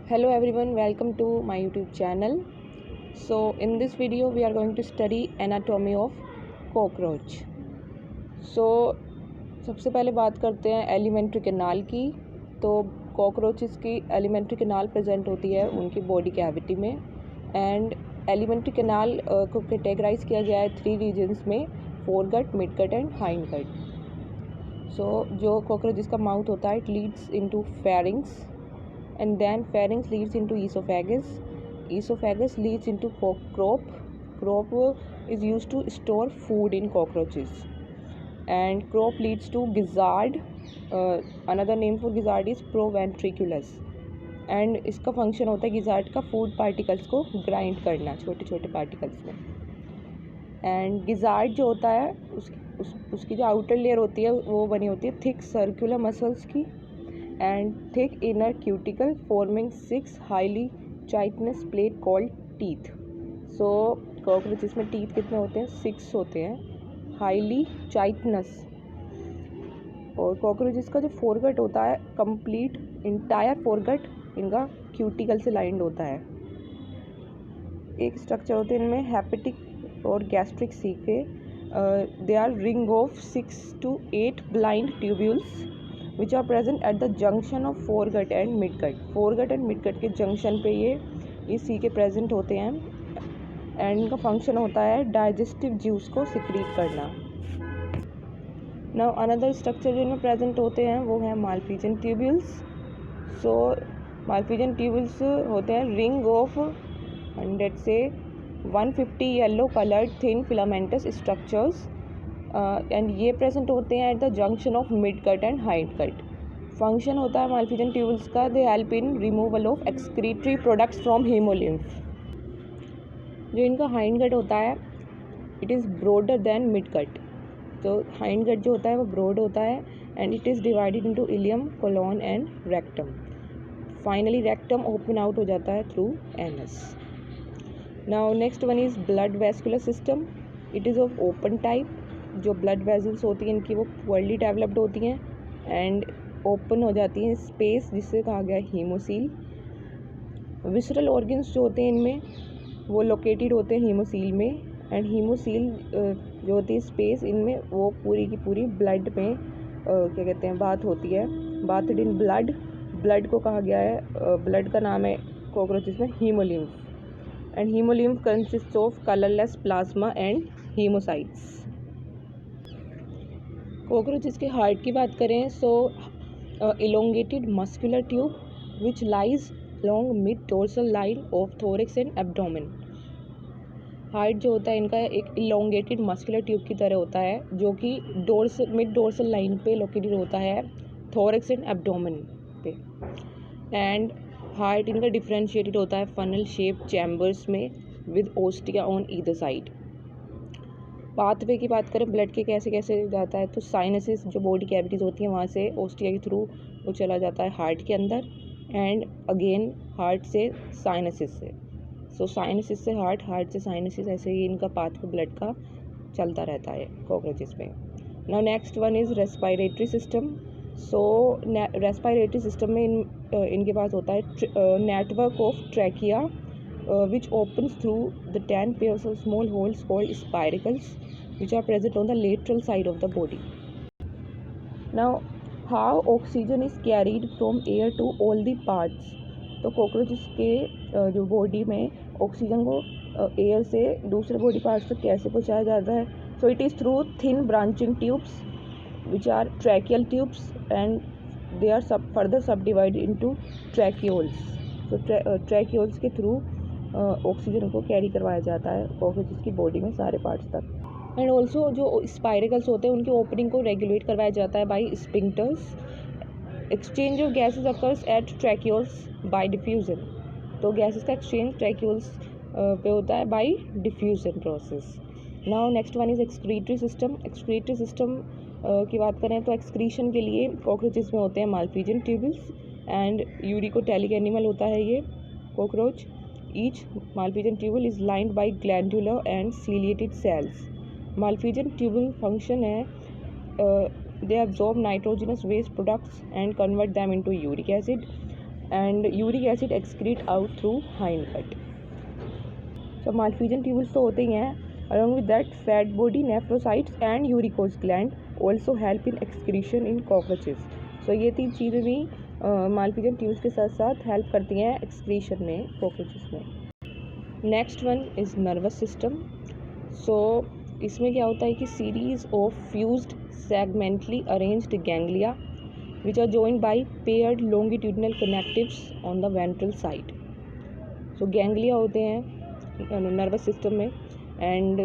Hello everyone, welcome to my YouTube channel. So in this video we are going to study anatomy of cockroach. So सबसे पहले बात करते हैं alimentary canal की. तो cockroaches की एलिमेंट्री कैनाल प्रेजेंट होती है उनकी बॉडी कैविटी में. एंड एलिमेंट्री कैनाल को कैटेगराइज किया गया है 3 रीजन्स में: फोरगट, मिडगट एंड हाइंडगट. सो जो कॉकरोचेस का माउथ होता है it leads into pharynx, and then pharynx leads into esophagus. Esophagus leads into crop. Crop is used to store food in cockroaches, and crop leads to gizzard. Another name for gizzard is proventriculus, and इसका function होता है gizzard का food particles को grind करना छोटे छोटे particles में. And gizzard जो होता है उसकी जो आउटर लेयर होती है वो बनी होती है थिक सर्कुलर मसल्स की and thick inner cuticle forming 6 highly chitinous plate called teeth. So cockroaches में teeth कितने होते हैं? 6 होते हैं, highly chitinous. और cockroaches का जो foregut होता है complete entire foregut इनका cuticle से lined होता है. एक स्ट्रक्चर होते हैं इनमें हेपेटिक और gastric caeca. They are ring of 6 to 8 blind tubules which are present at the junction of foregut and midgut. foregut and midgut के जंक्शन पे ये सीके प्रेजेंट होते हैं. एंड इनका फंक्शन होता है डाइजेस्टिव जूस को सिक्रीट करना. नाउ अनदर स्ट्रक्चर जो इनमें प्रेजेंट होते हैं वो है मालपीजियन ट्यूब्यूल्स. सो मालपीजियन ट्यूब्यूल्स होते हैं ring of 150 yellow coloured thin filamentous structures. And ये प्रेजेंट होते हैं at the junction of mid cut and hind cut. Function होता है मालपीजियन ट्यूब्यूल्स का they help in removal of excretory products from haemolymph. जो इनका हाइंड कट होता है it is broader than midgut. तो हाइंड कट जो होता है वो ब्रॉड होता है and it is divided into ileum, colon and rectum. Finally rectum open out हो जाता है through anus. Now next one is blood vascular system. It is of open type. जो ब्लड वेजल्स होती हैं इनकी वो फुल्ली डेवलप्ड होती हैं एंड ओपन हो जाती हैं स्पेस जिससे कहा गया हीमोसील. विसरल ऑर्गन्स जो होते हैं इनमें वो लोकेटेड होते हैं हीमोसील में. एंड हीमोसील जो होती है स्पेस इनमें वो पूरी की पूरी ब्लड में क्या कहते हैं बात होती है, बाथड इन ब्लड. ब्लड को कहा गया है, ब्लड का नाम है कॉकरोचेस में haemolymph. And haemolymph consist of colourless plasma and haemocytes. Cockroaches के हार्ट की बात करें so elongated muscular tube which lies long mid dorsal line of thorax and abdomen. Heart जो होता है इनका एक इलोंगेटेड मस्कुलर ट्यूब की तरह होता है जो कि मिड डोर्सल लाइन पे लोकेटेड होता है थोरैक्स एंड एब्डोमेन पे. एंड हार्ट इनका डिफ्रेंशिएटेड होता है फनल शेप चैम्बर्स में with ostia on either side. Pathway की बात करें ब्लड के कैसे कैसे जाता है तो साइनसिस जो बॉडी कैविटीज़ होती हैं वहाँ से ओस्टिया के थ्रू वो चला जाता है हार्ट के अंदर एंड अगेन हार्ट से साइनसिस से. सो साइनसिस से हार्ट, हार्ट से साइनसिस, ऐसे ही इनका पाथवे ब्लड का चलता रहता है कॉकरोचेस में. Now next one is respiratory system. So respiratory system में इनके पास होता है network of trachea which opens through the 10 pairs of small holes called spiracles which are present on the lateral side of the body. Now how oxygen is carried from air to all the parts. तो cockroaches के जो body में oxygen को air से दूसरे body parts तक कैसे पहुंचाया जाता है. So it is through thin branching tubes which are tracheal tubes and they are further subdivided into tracheoles. So tracheoles के थ्रू ऑक्सीजन को कैरी करवाया जाता है कॉकरोचेस की बॉडी में सारे पार्ट्स तक. एंड ऑल्सो जो स्पाइरेकल्स होते हैं उनकी ओपनिंग को रेगुलेट करवाया जाता है by sphincters. Exchange of gases occurs at tracheoles by diffusion. तो गैसेस का एक्सचेंज ट्रैकियोल्स पे होता है by diffusion process. Now next one is excretory system. Excretory system की बात करें तो एक्सक्रीशन के लिए कॉकरोचेस में होते हैं Malpighian tubules and uricotelic animal होता है ये cockroach. Each Malpighian tubule is lined by glandular and ciliated cells. Malpighian tubule function है they absorb nitrogenous waste products and convert them into uric acid. and uric acid excrete out through hind gut. So Malpighian tubules तो होते ही हैं. Along with that, fat body, nephrocytes and uricose gland also help in excretion in cockroaches. So ये तीन चीज़ें भी Malpighian tubules के साथ साथ हेल्प करती हैं excretion में cockroaches में. Next one is nervous system. So इसमें क्या होता है कि series of fused segmentally arranged ganglia which are joined by paired longitudinal connectives on the ventral side. So ganglia होते हैं नर्वस सिस्टम में एंड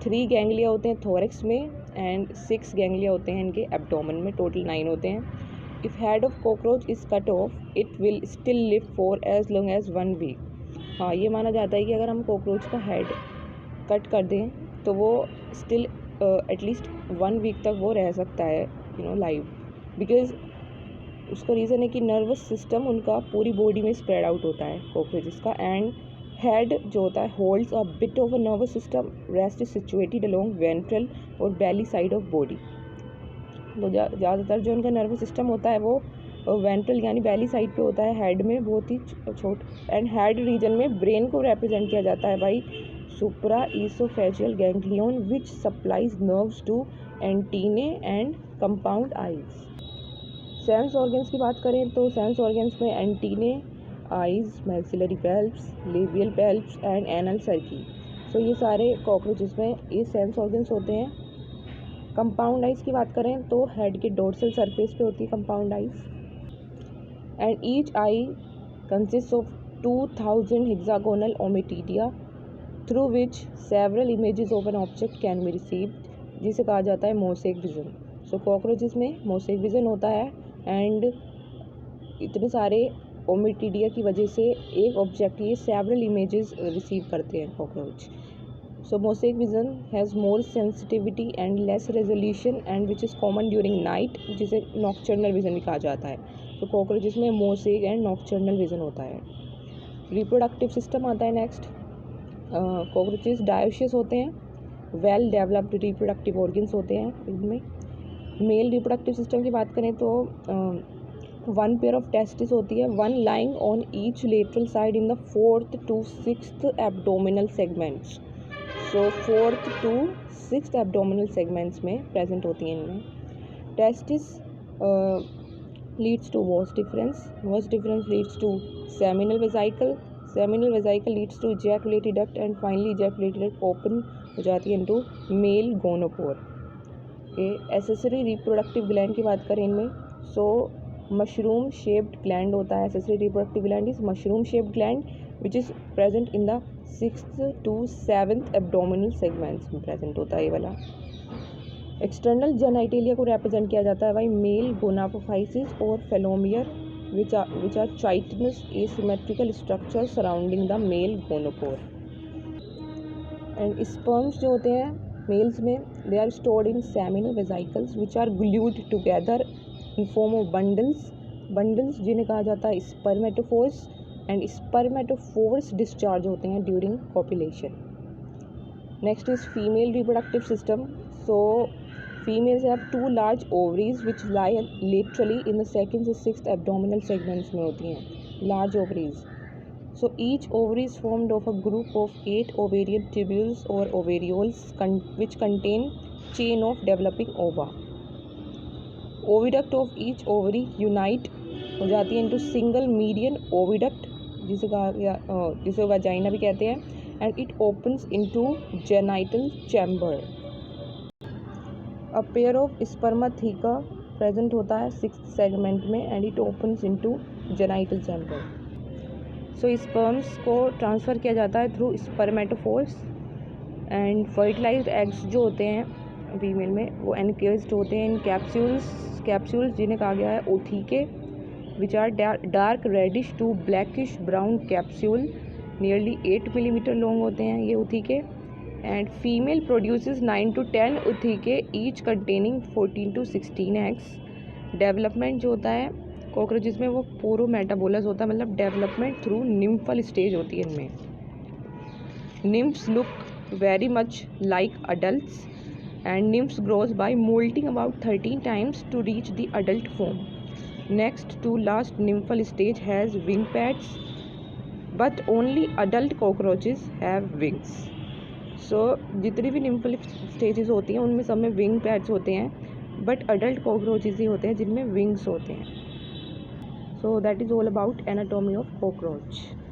3 गैंग्लिया होते हैं थोरैक्स में एंड 6 गैंग्लिया होते हैं इनके एब्डोमेन में. टोटल 9 होते हैं. If head of cockroach is cut off it will still live for as long as 1 week. हाँ, ये माना जाता है कि अगर हम कॉकरोच का हेड कट कर दें तो वो स्टिल एटलीस्ट 1 वीक तक वो रह सकता है लाइव. बिकॉज उसका रीज़न है कि नर्वस सिस्टम उनका पूरी बॉडी में स्प्रेड आउट होता है कॉकरोचेस का. एंड हेड जो होता है holds a bit of a nervous system. Rest is situated along ventral और बेली साइड ऑफ बॉडी. तो ज़्यादातर जो उनका नर्वस सिस्टम होता है वो वेंट्रल यानी बेली साइड पे होता है. हेड में बहुत ही छोट एंड हेड रीजन में ब्रेन को रिप्रेजेंट किया जाता है by supraoesophageal ganglion which supplies nerves to antennae and compound eyes. Sense organs की बात करें तो सेंस ऑर्गन्स में antennae, eyes, maxillary palps, labial palps and anal cerci. So ये सारे कॉकरोचेस में ये सेंस ऑर्गन्स होते हैं. कंपाउंड आइज की बात करें तो हेड के डोर्सल सरफेस पे होती है compound eyes. And each eye consists of 2000 hexagonal ommatidia through which several images of an object can be received, जिसे कहा जाता है मोसेक विज़न. सो कॉकरोचेस में मोसेक विज़न होता है एंड इतने सारे ओमेटिडिया की वजह से एक ऑब्जेक्ट ये सेवरल इमेजेस रिसीव करते हैं cockroach. So mosaic vision has more sensitivity and less resolution and which is common during night, जिसे nocturnal vision भी कहा जाता है. तो कॉकरोचेस में mosaic and nocturnal vision होता है. Reproductive system आता है नेक्स्ट. कॉकरोचेस dioecious होते हैं. वेल डेवलप्ड रिप्रोडक्टिव ऑर्गन्स होते हैं इनमें. मेल रिप्रोडक्टिव सिस्टम की बात करें तो 1 पेयर ऑफ टेस्टिस होती है, 1 lying on each lateral side in the 4th to 6th abdominal segments. So 4th to 6th abdominal segments में प्रेजेंट होती हैं इनमें. Testis leads to vas deferens. Vas deferens leads to seminal vesicle. Seminal vesicle leads to ejaculatory duct and finally ejaculatory duct open हो जाती है into male gonopore. Accessory reproductive gland की बात करें इनमें सो मशरूम शेप्ड ग्लैंड होता है. Accessory reproductive gland is mushroom shaped gland which is present in the 6th to 7th abdominal segments में प्रेजेंट होता है ये वाला. एक्सटर्नल जेनाइटेलिया को रिप्रेजेंट किया जाता है बाई मेल गोनापोफाइसिस और phallomere which are chitinous asymmetrical structure surrounding the male gonopore. And sperms जो होते हैं मेल्स में they are stored in seminal vesicles which are glued together in form of bundles जिन्हें कहा जाता है स्पर्मेटोफोर्स. एंड स्पर्मेटोफोर्स डिस्चार्ज होते हैं during copulation. Next is female reproductive system. So females have 2 large ovaries which lie laterally in the 2nd to 6th abdominal segments में होती हैं large ovaries. So each ovary is formed of a group of 8 ovarian tubules or ovarioles which contain chain of developing ova. Oviduct of each ovary unite हो जाती है into single median oviduct जिसे vagina भी कहते हैं and it opens into genital chamber. A pair of spermatheca present होता है 6th segment में and it opens into genital chamber. So sperms को ट्रांसफ़र किया जाता है through spermatophores and fertilised eggs जो होते हैं फीमेल में वो एनकेस्ड होते हैं इन कैप्सूल्स जिन्हें कहा गया है ओथीके which are dark reddish to blackish brown capsule nearly 8 millimeter long होते हैं ये oothecae. And female produces 9 to 10 oothecae each containing 14 to 16 eggs. Development जो होता है कॉकरोचेस में वो पूरो मेटाबोलस होता है, मतलब डेवलपमेंट थ्रू निम्फल स्टेज होती है इनमें. Nymphs look very much like adults and nymphs grows by moulting about 13 times to reach the adult form. Next to last nymphal stage has wing pads, but only adult cockroaches have wings. So जितनी भी nymphal stages होती हैं उनमें सब में wing pads होते हैं, but adult cockroaches ही होते हैं जिनमें wings होते हैं. So that is all about anatomy of cockroach.